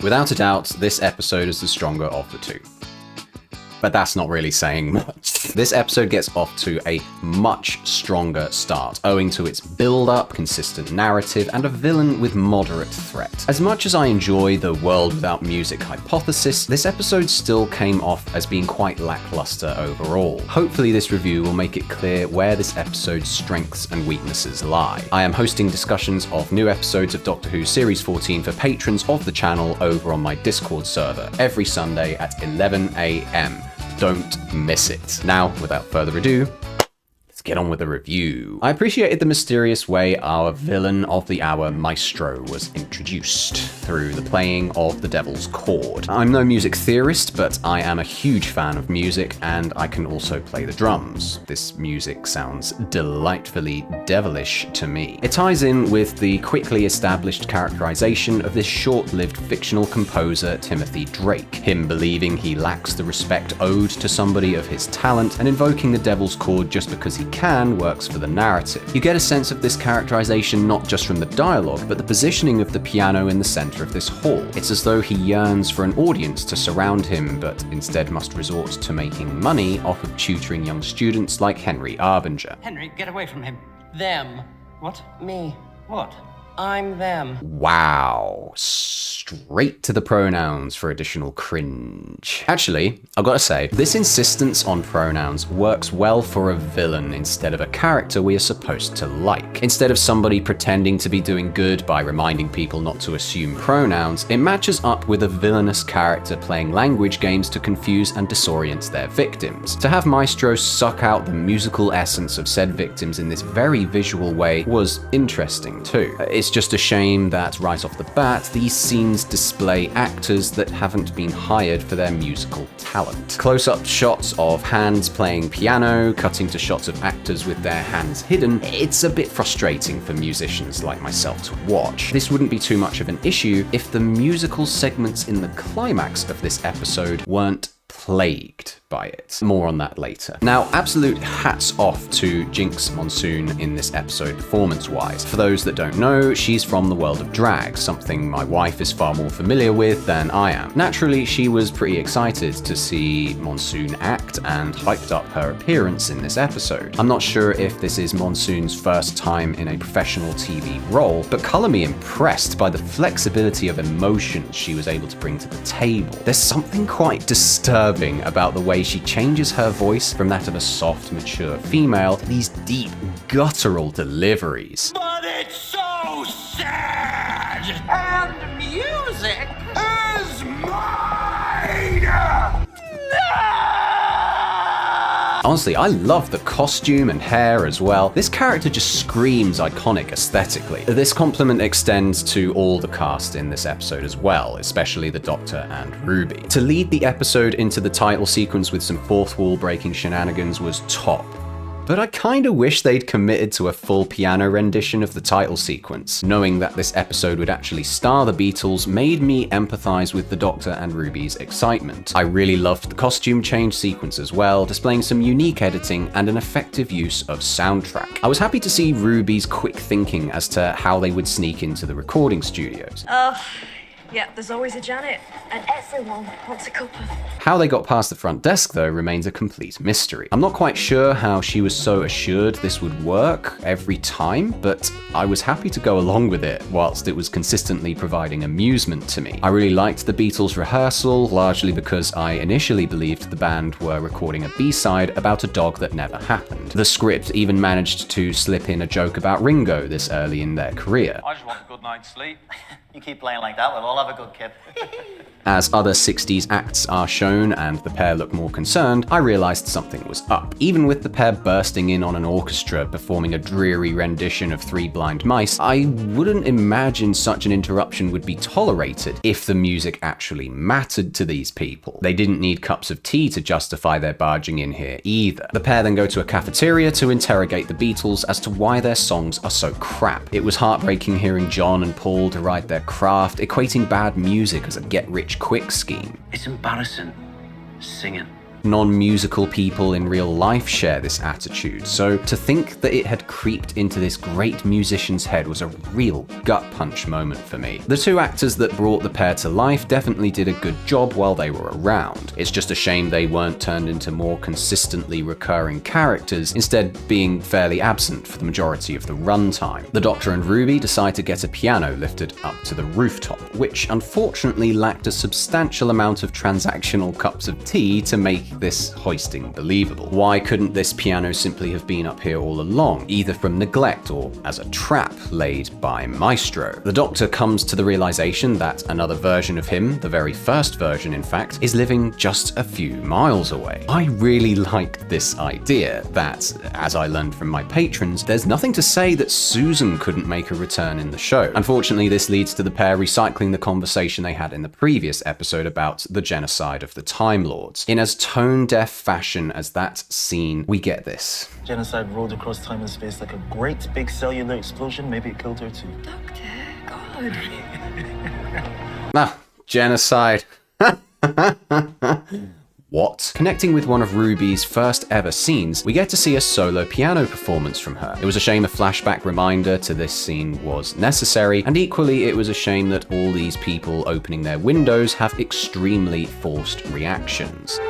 Without a doubt, this episode is the stronger of the two. But that's not really saying much. This episode gets off to a much stronger start, owing to its build-up, consistent narrative, and a villain with moderate threat. As much as I enjoy the world without music hypothesis, this episode still came off as being quite lackluster overall. Hopefully this review will make it clear where this episode's strengths and weaknesses lie. I am hosting discussions of new episodes of Doctor Who Series 14 for patrons of the channel over on my Discord server every Sunday at 11 AM. Don't miss it. Now, without further ado, let's get on with the review. I appreciated the mysterious way our villain of the hour, Maestro, was introduced through the playing of the Devil's Chord. I'm no music theorist, but I am a huge fan of music, and I can also play the drums. This music sounds delightfully devilish to me. It ties in with the quickly established characterization of this short-lived fictional composer, Timothy Drake. Him believing he lacks the respect owed to somebody of his talent, and invoking the Devil's Chord just because he can works for the narrative. You get a sense of this characterization not just from the dialogue, but the positioning of the piano in the center of this hall. It's as though he yearns for an audience to surround him, but instead must resort to making money off of tutoring young students like Henry Arbinger. Henry, get away from him. Them. What? Me. What? I'm them. Wow. Straight to the pronouns for additional cringe. Actually, I've got to say, this insistence on pronouns works well for a villain instead of a character we are supposed to like. Instead of somebody pretending to be doing good by reminding people not to assume pronouns, it matches up with a villainous character playing language games to confuse and disorient their victims. To have Maestro suck out the musical essence of said victims in this very visual way was interesting too. It's just a shame that right off the bat, these scenes display actors that haven't been hired for their musical talent. Close-up shots of hands playing piano, cutting to shots of actors with their hands hidden, it's a bit frustrating for musicians like myself to watch. This wouldn't be too much of an issue if the musical segments in the climax of this episode weren't plagued by it. More on that later. Now, absolute hats off to Jinx Monsoon in this episode performance-wise. For those that don't know, she's from the world of drag, something my wife is far more familiar with than I am. Naturally, she was pretty excited to see Monsoon act and hyped up her appearance in this episode. I'm not sure if this is Monsoon's first time in a professional TV role, but colour me impressed by the flexibility of emotion she was able to bring to the table. There's something quite disturbing about the way she changes her voice from that of a soft, mature female to these deep, guttural deliveries. But it's so sad! And music is mine! Honestly, I love the costume and hair as well. This character just screams iconic aesthetically. This compliment extends to all the cast in this episode as well, especially the Doctor and Ruby. To lead the episode into the title sequence with some fourth wall breaking shenanigans was top. But I kinda wish they'd committed to a full piano rendition of the title sequence. Knowing that this episode would actually star the Beatles made me empathize with the Doctor and Ruby's excitement. I really loved the costume change sequence as well, displaying some unique editing and an effective use of soundtrack. I was happy to see Ruby's quick thinking as to how they would sneak into the recording studios. Yeah, there's always a Janet, and everyone wants a cup of... How they got past the front desk, though, remains a complete mystery. I'm not quite sure how she was so assured this would work every time, but I was happy to go along with it, whilst it was consistently providing amusement to me. I really liked the Beatles rehearsal, largely because I initially believed the band were recording a B-side about a dog that never happened. The script even managed to slip in a joke about Ringo this early in their career. I just want a good night's sleep. You keep playing like that, we'll all have a good kip. As other 60s acts are shown and the pair look more concerned, I realized something was up. Even with the pair bursting in on an orchestra performing a dreary rendition of Three Blind Mice, I wouldn't imagine such an interruption would be tolerated if the music actually mattered to these people. They didn't need cups of tea to justify their barging in here either. The pair then go to a cafeteria to interrogate the Beatles as to why their songs are so crap. It was heartbreaking hearing John and Paul deride their craft, equating bad music as a get-rich-quick scheme. It's embarrassing. Singing. non-musical people in real life share this attitude, so to think that it had creeped into this great musician's head was a real gut punch moment for me. The two actors that brought the pair to life definitely did a good job while they were around. It's just a shame they weren't turned into more consistently recurring characters, instead being fairly absent for the majority of the runtime. The Doctor and Ruby decide to get a piano lifted up to the rooftop, which unfortunately lacked a substantial amount of transactional cups of tea to make this hoisting believable. Why couldn't this piano simply have been up here all along, either from neglect or as a trap laid by Maestro? The Doctor comes to the realization that another version of him, the very first version in fact, is living just a few miles away. I really liked this idea that, as I learned from my patrons, there's nothing to say that Susan couldn't make a return in the show. Unfortunately, this leads to the pair recycling the conversation they had in the previous episode about the genocide of the Time Lords. In as tone-deaf fashion as that scene, we get this. Genocide rolled across time and space like a great big cellular explosion. Maybe it killed her too. Doctor, God. Ah, genocide. What? Connecting with one of Ruby's first ever scenes, we get to see a solo piano performance from her. It was a shame a flashback reminder to this scene was necessary, and equally it was a shame that all these people opening their windows have extremely forced reactions.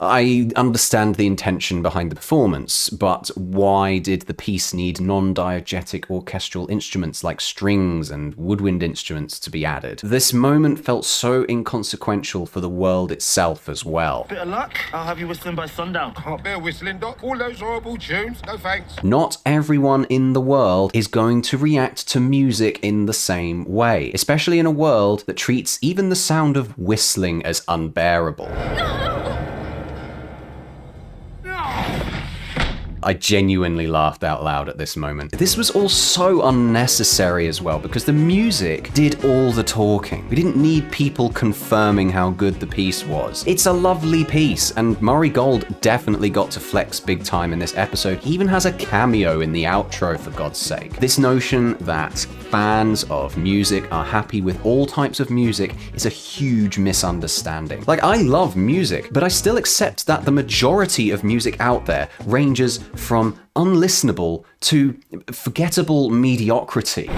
I understand the intention behind the performance, but why did the piece need non-diegetic orchestral instruments like strings and woodwind instruments to be added? This moment felt so inconsequential for the world itself as well. Bit of luck, I'll have you whistling by sundown. Can't bear whistling, Doc. All those horrible tunes. No thanks. Not everyone in the world is going to react to music in the same way, especially in a world that treats even the sound of whistling as unbearable. I genuinely laughed out loud at this moment. This was all so unnecessary as well, because the music did all the talking. We didn't need people confirming how good the piece was. It's a lovely piece, and Murray Gold definitely got to flex big time in this episode. He even has a cameo in the outro, for God's sake. This notion that fans of music are happy with all types of music is a huge misunderstanding. Like, I love music, but I still accept that the majority of music out there ranges from unlistenable to forgettable mediocrity.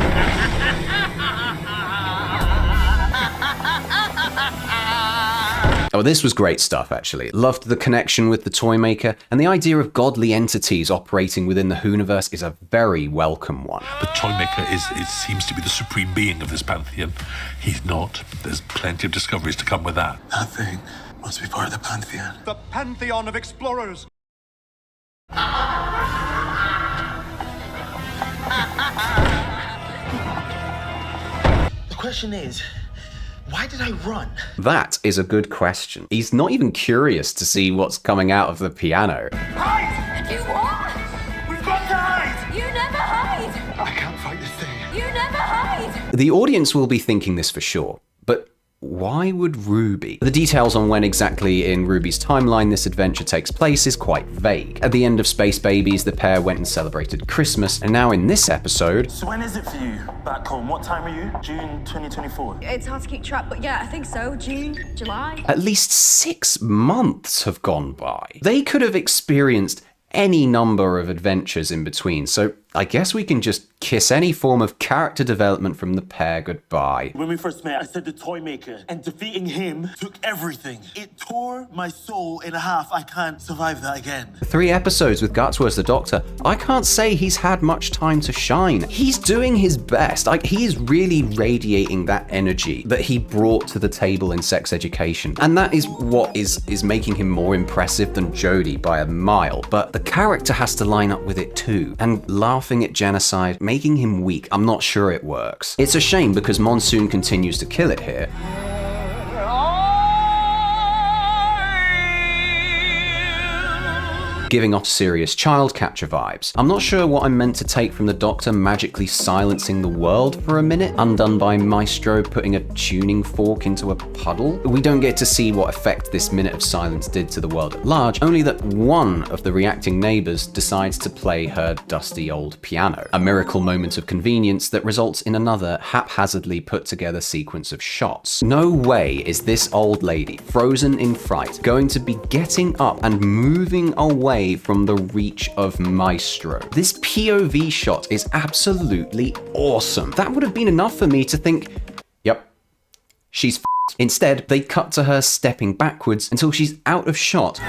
Oh, this was great stuff, actually. Loved the connection with the Toymaker, and the idea of godly entities operating within the Whoniverse is a very welcome one. The Toymaker seems to be the supreme being of this pantheon. He's not. There's plenty of discoveries to come with that. That thing must be part of the Pantheon. The Pantheon of explorers. The question is, why did I run? That is a good question. He's not even curious to see what's coming out of the piano. Hide! You what? We've got to hide! You never hide! I can't fight this thing. You never hide! The audience will be thinking this for sure, but why would Ruby? The details on when exactly in Ruby's timeline this adventure takes place is quite vague. At the end of Space Babies, the pair went and celebrated Christmas, and now in this episode... So when is it for you? Back home, what time are you? June 2024? It's hard to keep track, but yeah, I think so. June, July. At least 6 months have gone by. They could have experienced any number of adventures in between, so I guess we can just kiss any form of character development from the pair goodbye. When we first met, I said the Toymaker, and defeating him took everything. It tore my soul in half. I can't survive that again. 3 episodes with Gutsworth the Doctor. I can't say he's had much time to shine. He's doing his best. He is really radiating that energy that he brought to the table in Sex Education. And that is what is making him more impressive than Jodie by a mile. But the character has to line up with it too. And laughing at genocide, making him weak, I'm not sure it works. It's a shame because Monsoon continues to kill it here. giving off serious child catcher vibes. I'm not sure what I'm meant to take from the Doctor magically silencing the world for a minute, undone by Maestro putting a tuning fork into a puddle. We don't get to see what effect this minute of silence did to the world at large, only that one of the reacting neighbors decides to play her dusty old piano. A miracle moment of convenience that results in another haphazardly put together sequence of shots. No way is this old lady, frozen in fright, going to be getting up and moving away from the reach of Maestro. This POV shot is absolutely awesome. That would have been enough for me to think, yep, she's f***ed. Instead, they cut to her stepping backwards until she's out of shot,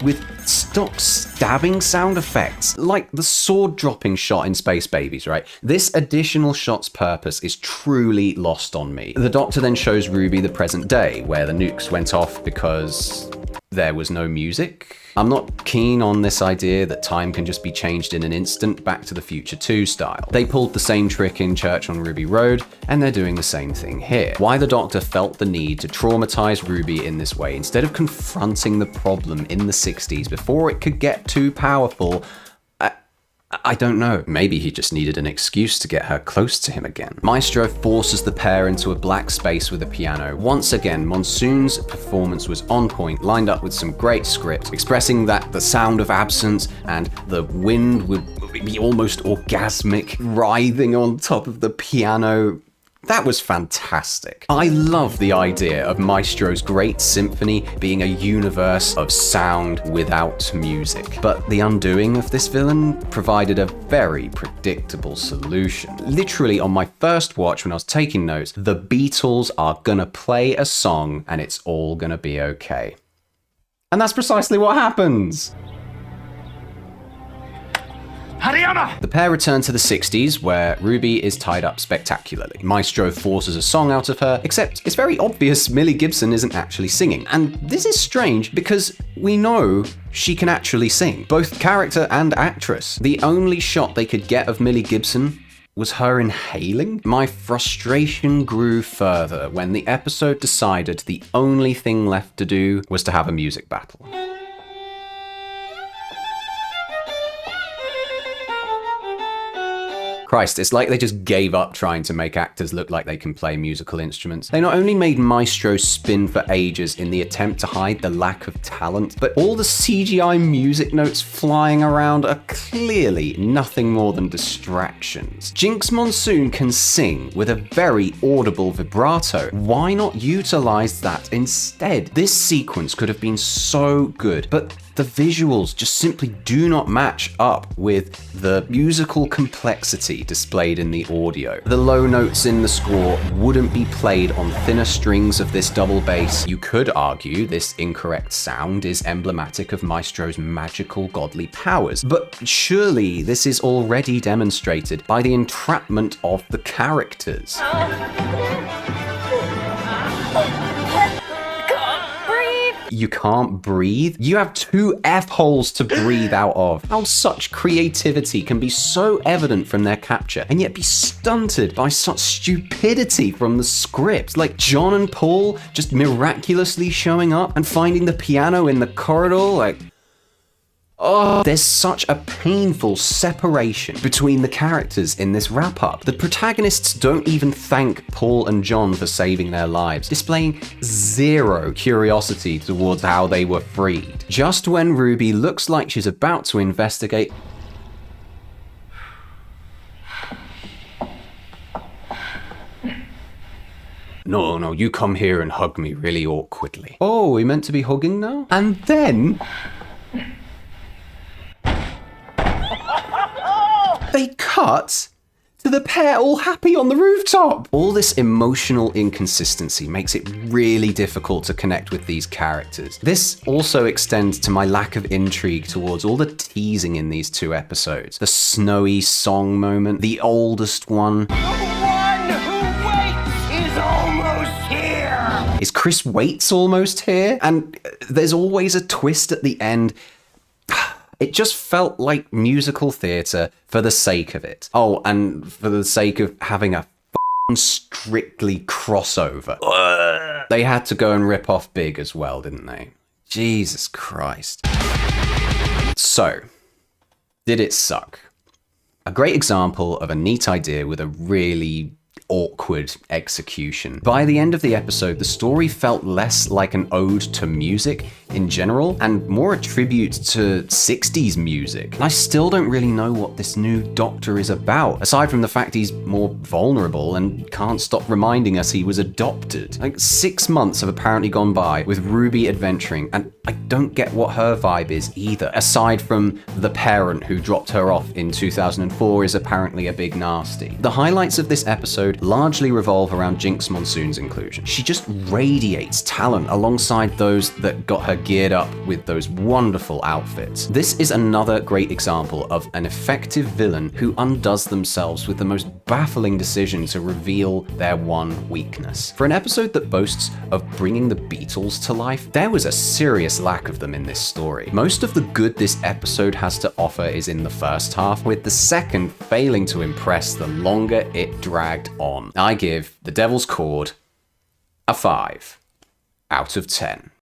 with stock stabbing sound effects, like the sword dropping shot in Space Babies, right? This additional shot's purpose is truly lost on me. The Doctor then shows Ruby the present day, where the nukes went off because there was no music. I'm not keen on this idea that time can just be changed in an instant, Back to the Future 2 style. They pulled the same trick in Church on Ruby Road, and they're doing the same thing here. Why the Doctor felt the need to traumatize Ruby in this way, instead of confronting the problem in the 60s before it could get too powerful, I don't know. Maybe he just needed an excuse to get her close to him again. Maestro forces the pair into a black space with a piano. Once again, Monsoon's performance was on point, lined up with some great script, expressing that the sound of absence and the wind would be almost orgasmic, writhing on top of the piano. That was fantastic. I love the idea of Maestro's great symphony being a universe of sound without music. But the undoing of this villain provided a very predictable solution. Literally on my first watch when I was taking notes, the Beatles are gonna play a song and it's all gonna be okay. And that's precisely what happens. Hariyama! The pair return to the 60s, where Ruby is tied up spectacularly. Maestro forces a song out of her, except it's very obvious Millie Gibson isn't actually singing. And this is strange because we know she can actually sing, both character and actress. The only shot they could get of Millie Gibson was her inhaling. My frustration grew further when the episode decided the only thing left to do was to have a music battle. Christ, it's like they just gave up trying to make actors look like they can play musical instruments. They not only made Maestro spin for ages in the attempt to hide the lack of talent, but all the CGI music notes flying around are clearly nothing more than distractions. Jinx Monsoon can sing with a very audible vibrato. Why not utilize that instead? This sequence could have been so good, but the visuals just simply do not match up with the musical complexity displayed in the audio. The low notes in the score wouldn't be played on thinner strings of this double bass. You could argue this incorrect sound is emblematic of Maestro's magical godly powers, but surely this is already demonstrated by the entrapment of the characters. You can't breathe? You have two F-holes to breathe out of. How such creativity can be so evident from their capture and yet be stunted by such stupidity from the script. Like John and Paul just miraculously showing up and finding the piano in the corridor, like... Oh, there's such a painful separation between the characters in this wrap-up. The protagonists don't even thank Paul and John for saving their lives, displaying zero curiosity towards how they were freed. Just when Ruby looks like she's about to investigate, No, you come here and hug me really awkwardly. Oh, we meant to be hugging now? And then... they cut to the pair all happy on the rooftop. All this emotional inconsistency makes it really difficult to connect with these characters. This also extends to my lack of intrigue towards all the teasing in these two episodes. The snowy song moment, the oldest one. The one who waits is almost here! Is Chris Waits almost here? And there's always a twist at the end. It just felt like musical theatre for the sake of it. Oh, and for the sake of having a Strictly crossover. They had to go and rip off Big as well, didn't they? Jesus Christ. So, did it suck? A great example of a neat idea with a really awkward execution. By the end of the episode, the story felt less like an ode to music in general and more a tribute to 60s music. And I still don't really know what this new Doctor is about, aside from the fact he's more vulnerable and can't stop reminding us he was adopted. Like, 6 months have apparently gone by with Ruby adventuring, and I don't get what her vibe is either, aside from the parent who dropped her off in 2004 is apparently a big nasty. The highlights of this episode largely revolve around Jinx Monsoon's inclusion. She just radiates talent alongside those that got her geared up with those wonderful outfits. This is another great example of an effective villain who undoes themselves with the most baffling decision to reveal their one weakness. For an episode that boasts of bringing the Beatles to life, there was a serious lack of them in this story. Most of the good this episode has to offer is in the first half, with the second failing to impress the longer it dragged on. I give The Devil's Chord a 5 out of 10.